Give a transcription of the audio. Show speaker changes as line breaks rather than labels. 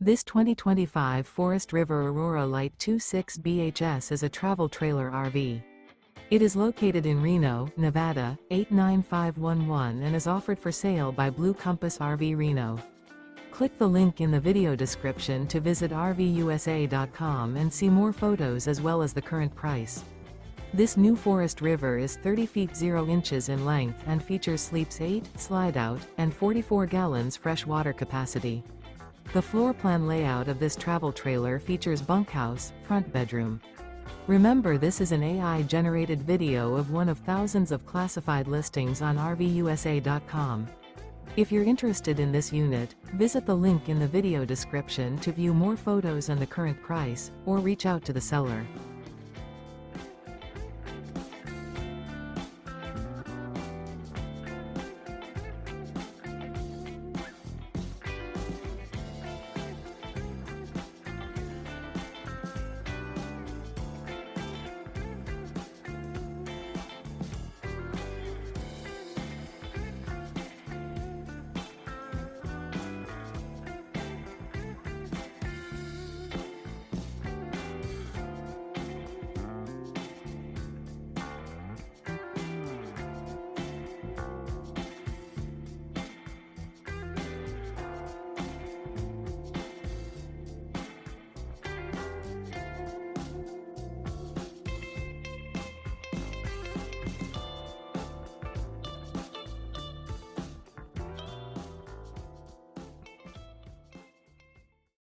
This 2025 Forest River Aurora Light 26 BHS is a travel trailer RV. It is located in Reno, Nevada, 89511 and is offered for sale by Blue Compass RV Reno. Click the link in the video description to visit RVUSA.com and see more photos as well as the current price. This new Forest River is 30 feet 0 inches in length and features sleeps 8, slide-out, and 44 gallons fresh water capacity. The floor plan layout of this travel trailer features bunkhouse, front bedroom. Remember, this is an AI-generated video of one of thousands of classified listings on RVUSA.com. If you're interested in this unit, visit the link in the video description to view more photos and the current price, or reach out to the seller.